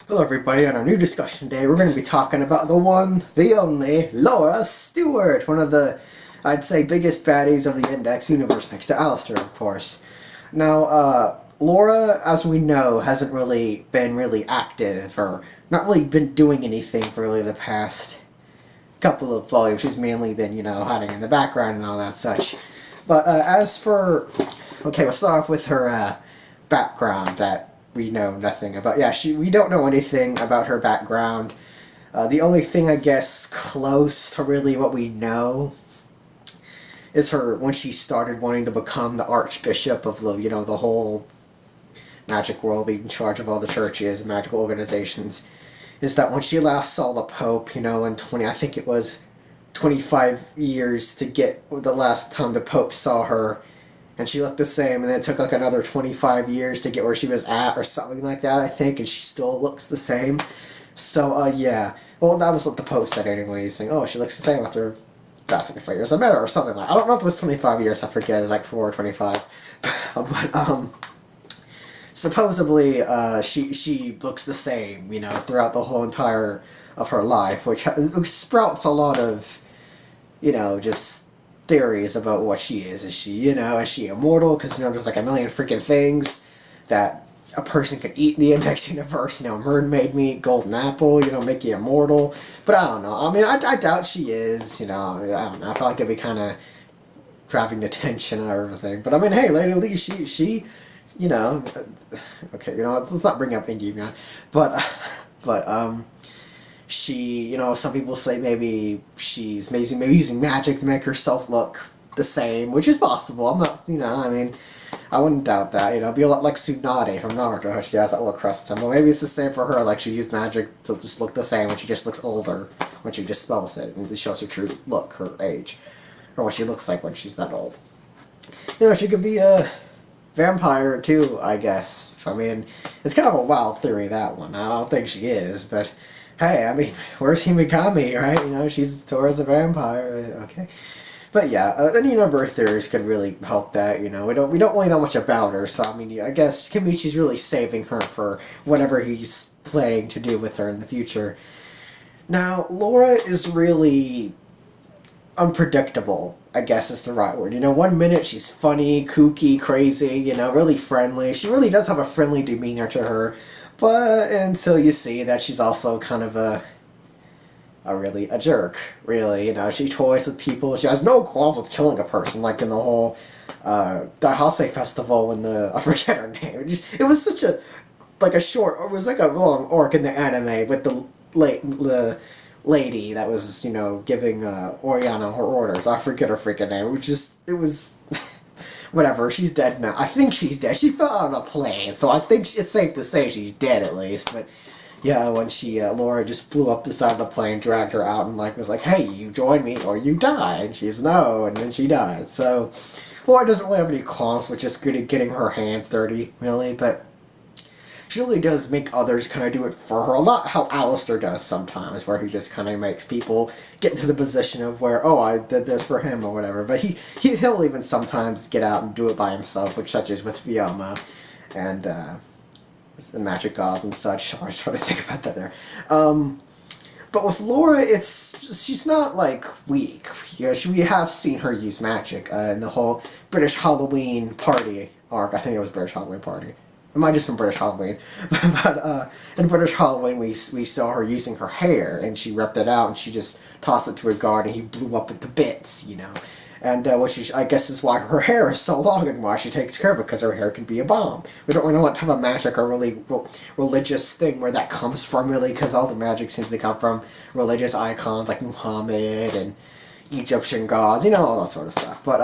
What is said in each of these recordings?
Hello everybody, on our new discussion day we're going to be talking about the one, the only, Laura Stuart, one of the, I'd say, biggest baddies of the Index universe next to Alistair, of course. Now, Laura, as we know, hasn't really been really active, or not really been doing anything for really the past couple of volumes. She's mainly been, hiding in the background and all that such. But as for, okay, we'll start off with her background that we know nothing about. Yeah, we don't know anything about her background. The only thing, I guess, close to really what we know is her when she started wanting to become the Archbishop of the whole magic world, being in charge of all the churches and magical organizations. Is that when she last saw the Pope, in I think it was 25 years to get the last time the Pope saw her, and she looked the same, and then it took like another 25 years to get where she was at, or something like that, I think, and she still looks the same. So, yeah. Well, that was what the Pope said anyway, saying, oh, she looks the same after past 25 years. I met her, or something like that. I don't know if it was 25 years, I forget, it was like 4 or 25. But, supposedly, she looks the same, throughout the whole entire of her life, which sprouts a lot of, just theories about what she is. Is she immortal? Because, there's like a million freaking things that a person could eat in the Index universe. Mermaid meat, golden apple, make you immortal. But I don't know. I mean, I doubt she is, I don't know. I feel like it'd be kind of driving the tension and everything. But I mean, hey, Lady Lee, she okay, let's not bring up Indy, man. But she, some people say maybe she's maybe using magic to make herself look the same, which is possible. I'm not, I mean, I wouldn't doubt that. It'd be a lot like Tsunade from Naruto, how she has that little crest symbol. Maybe it's the same for her, like she used magic to just look the same when she just looks older, when she just spells it, and it shows her true look, her age, or what she looks like when she's that old. She could be a vampire too, I guess. I mean, it's kind of a wild theory, that one. I don't think she is, but hey, I mean, where's Himikami, right? She's Tora's a vampire, okay. But yeah, any number of theories could really help that, we don't really know much about her, so I mean, I guess Kimichi's really saving her for whatever he's planning to do with her in the future. Now, Laura is really unpredictable, I guess is the right word. One minute she's funny, kooky, crazy, really friendly. She really does have a friendly demeanor to her, but until you see that she's also kind of a jerk, really. She toys with people. She has no qualms with killing a person, like in the whole Daihase festival when I forget her name. It was such a short, it was like a long arc in the anime with the lady that was, giving Oriana her orders. I forget her freaking name. It was whatever. She's dead now. I think she's dead. She fell out on a plane, so I think it's safe to say she's dead at least. But yeah, when Laura just flew up the side of the plane, dragged her out, and was like, "Hey, you join me or you die." And she's no, and then she died. So Laura doesn't really have any qualms with just getting her hands dirty, really, but she really does make others kind of do it for her. A lot how Alistair does sometimes, where he just kind of makes people get into the position of where, oh, I did this for him or whatever. But he'll even sometimes get out and do it by himself, which such as with Fiamma and the magic gods and such. I was trying to think about that there. But with Laura, she's not weak. We have seen her use magic in the whole British Halloween party arc. I think it was British Halloween party. It might just been British Halloween, but in British Halloween we saw her using her hair, and she ripped it out and she just tossed it to a guard, and he blew up into bits, And which I guess is why her hair is so long and why she takes care of it, because her hair can be a bomb. We don't really know what type of magic or really religious thing where that comes from, really, because all the magic seems to come from religious icons like Muhammad and Egyptian gods, all that sort of stuff. But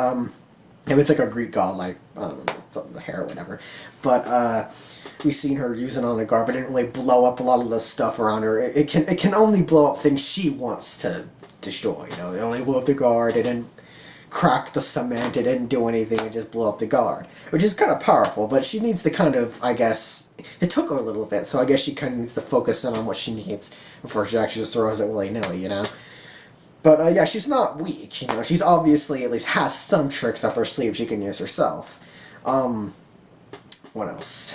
if it's like a Greek god, like, I don't know, something, the hair or whatever. But we've seen her use it on a guard, but it didn't really blow up a lot of the stuff around her. It can only blow up things she wants to destroy, It only blew up the guard, it didn't crack the cement, it didn't do anything, it just blew up the guard. Which is kind of powerful, but she needs to kind of, I guess, it took her a little bit, so I guess she kind of needs to focus in on what she needs before she actually just throws it willy-nilly, But, yeah, she's not weak, She's obviously at least has some tricks up her sleeve she can use herself. What else?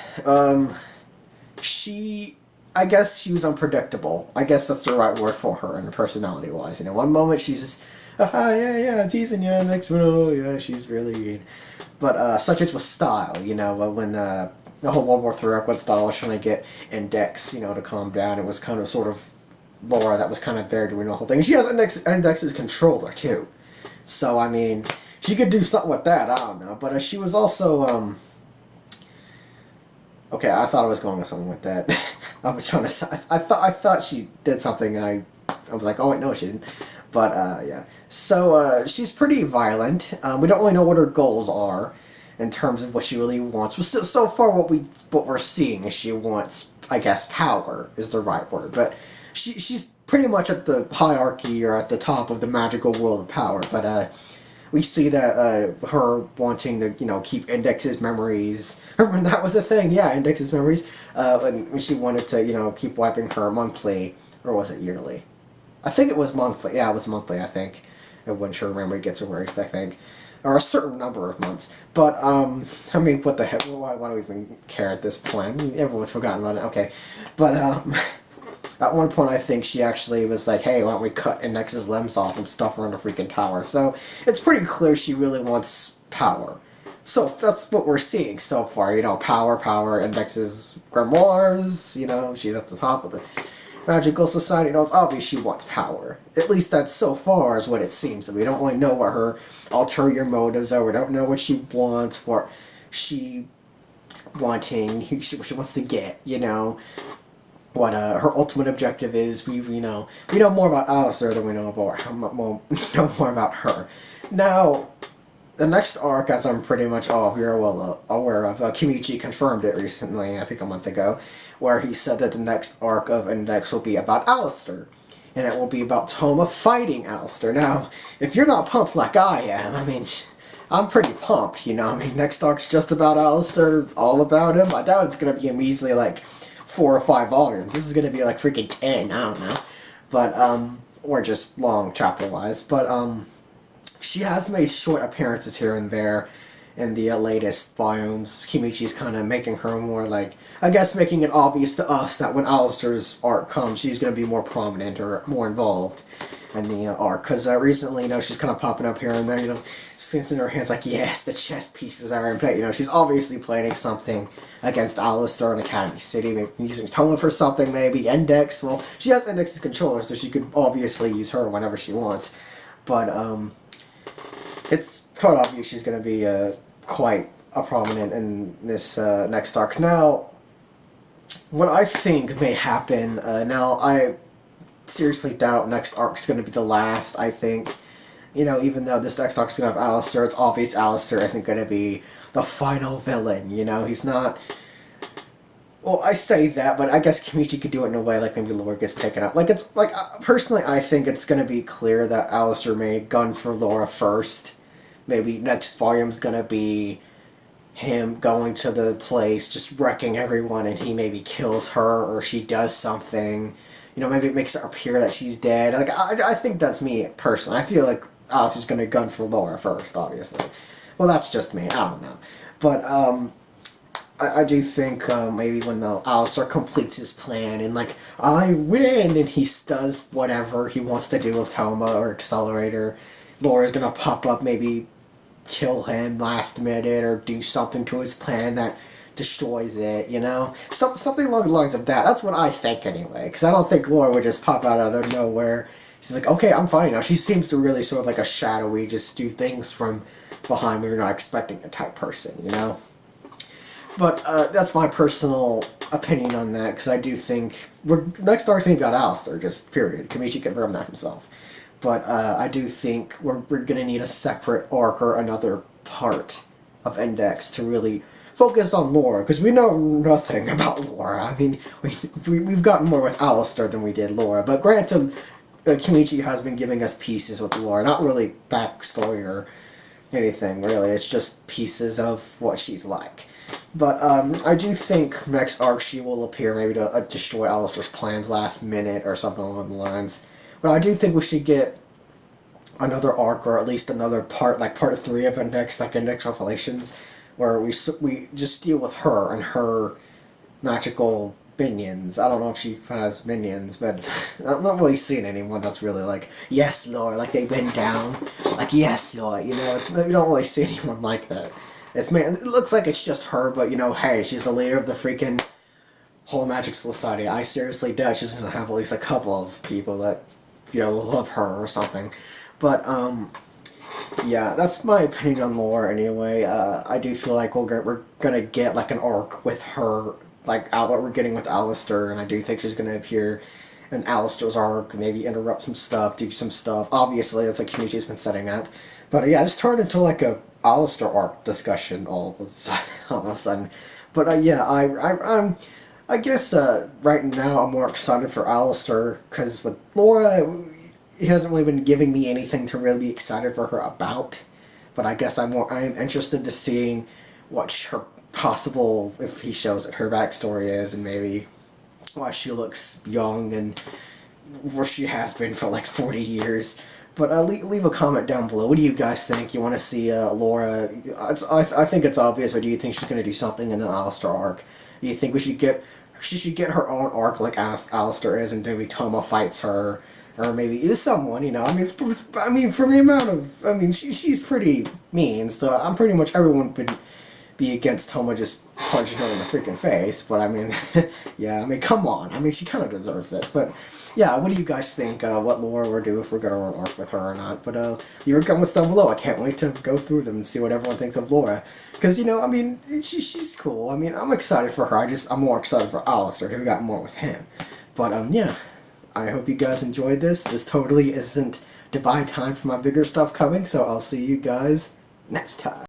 She I guess she was unpredictable. I guess that's the right word for her, and personality-wise. You know, one moment she's just, yeah, teasing you. Next one, oh yeah, she's really mean. But such as with style, you know, when the whole World War III when Style was trying to get Index, you know, to calm down, it was kind of sort of Laura that was kind of there doing the whole thing. She has Index's controller too, so I mean, she could do something with that. I don't know, but she was also okay, I thought I was going with something with that. I was trying to say, I thought she did something, and I was like, oh wait, no, she didn't. But yeah, so she's pretty violent. We don't really know what her goals are in terms of what she really wants. So far, what we're seeing is she wants, I guess, power is the right word, but she's pretty much at the hierarchy or at the top of the magical world of power. But we see that her wanting to, you know, keep Index's memories. Remember that was a thing, yeah, Index's memories. When she wanted to, you know, keep wiping her monthly, or was it yearly? I think it was monthly. Yeah, it was monthly, I think. When her memory gets erased, I think. Or a certain number of months. But, I mean, what the heck? Why do we even care at this point? I mean, everyone's forgotten about it. Okay. But, at one point, I think she actually was like, hey, why don't we cut Index's limbs off and stuff her in a freaking tower? So, it's pretty clear she really wants power. So, that's what we're seeing so far. You know, power, Index's grimoires, you know, she's at the top of the magical society. You know, it's obvious she wants power. At least that's so far is what it seems. We don't really know what her ulterior motives are. We don't know what she wants, what she's wanting, who she wants to get, you know. What her ultimate objective is. We know more about Alistair than we know about her. Well, know more about her. Now, the next arc, as I'm pretty much all of you are well aware of, Kimichi confirmed it recently, I think a month ago, where he said that the next arc of Index will be about Alistair. And it will be about Toma fighting Alistair. Now, if you're not pumped like I am, I mean, I'm pretty pumped, you know. I mean, next arc's just about Alistair, all about him. I doubt it's going to be easily like 4 or 5 volumes. This is going to be like freaking 10, I don't know. But, or just long chapter-wise. But, she has made short appearances here and there in the latest volumes. Kimichi's kind of making her more like, I guess making it obvious to us that when Alistair's arc comes, she's going to be more prominent or more involved in the arc. Because recently, you know, she's kind of popping up here and there, you know, since in her hands like, yes, the chess pieces are in play. You know, she's obviously planning something against Alistair in Academy City, maybe using Toma for something, maybe Index. Well, she has Index's controller, so she could obviously use her whenever she wants. But, it's quite obvious she's going to be quite a prominent in this next arc. Now, what I think may happen, now I seriously doubt next arc is going to be the last, I think. You know, even though this next arc is going to have Alistair, it's obvious Alistair isn't going to be the final villain, you know? He's not... Well, I say that, but I guess Kimichi could do it in a way like maybe Laura gets taken out. Like, it's, like, personally, I think it's going to be clear that Alistair may gun for Laura first. Maybe next volume's gonna be him going to the place, just wrecking everyone, and he maybe kills her, or she does something. You know, maybe it makes it appear that she's dead. Like, I think that's me, personally. I feel like Alistair's gonna gun for Laura first, obviously. Well, that's just me. I don't know. But, I do think maybe when Alistair completes his plan and like, I win, and he does whatever he wants to do with Toma or Accelerator, Laura's gonna pop up, maybe kill him last minute or do something to his plan that destroys it, you know? Something along the lines of that. That's what I think anyway, because I don't think Laura would just pop out of nowhere. She's like, okay, I'm fine now. She seems to really sort of like a shadowy, just do things from behind when you're not expecting a type person, you know? But that's my personal opinion on that, because I do think next arc's ain't got Alistair, just period. Kimichi confirmed that himself. But I do think we're going to need a separate arc or another part of Index to really focus on Laura, because we know nothing about Laura. I mean, we've gotten more with Alistair than we did Laura. But granted, Kimichi has been giving us pieces with Laura, not really backstory or anything, really. It's just pieces of what she's like. But I do think next arc she will appear maybe to destroy Alistair's plans last minute or something along the lines. But I do think we should get another arc, or at least another part, like part 3 of Index, like Index Revelations, where we just deal with her and her magical minions. I don't know if she has minions, but I'm not really seeing anyone that's really like, yes, Lord, like they bend down, like, yes, Lord, you know, it's, you don't really see anyone like that. It's, man, it looks like it's just her, but, you know, hey, she's the leader of the freaking whole Magic Society. I seriously doubt she's gonna have at least a couple of people that, you know, love her or something. But, yeah, that's my opinion on lore anyway. I do feel like we're gonna get like an arc with her, like what we're getting with Alistair, and I do think she's gonna appear in Alistair's arc, maybe interrupt some stuff, do some stuff. Obviously, that's what Kenichi's been setting up. But yeah, just turned into like a Alistair arc discussion all of a sudden. But yeah, I guess right now I'm more excited for Alistair because with Laura, he hasn't really been giving me anything to really be excited for her about. But I guess I'm interested to seeing what her possible, if he shows it, her backstory is, and maybe why she looks young and where she has been for like 40 years. But leave a comment down below. What do you guys think? You want to see Laura? I think it's obvious, but do you think she's going to do something in the Alistair arc? Do you think she should get her own arc like Alistair is, and maybe Toma fights her? Or maybe is someone, you know. I mean, I mean, from the amount of, I mean, she's pretty mean. So I'm pretty much everyone would be against Toma just punching her in the freaking face. But I mean, yeah, I mean, come on. I mean, she kind of deserves it. But yeah, what do you guys think? What Laura will do if we're gonna run arc with her or not? But your comments down below. I can't wait to go through them and see what everyone thinks of Laura. Because, you know, I mean, she's cool. I mean, I'm excited for her. I'm more excited for Alistair. We got more with him. But yeah. I hope you guys enjoyed this. This totally isn't to buy time for my bigger stuff coming, so I'll see you guys next time.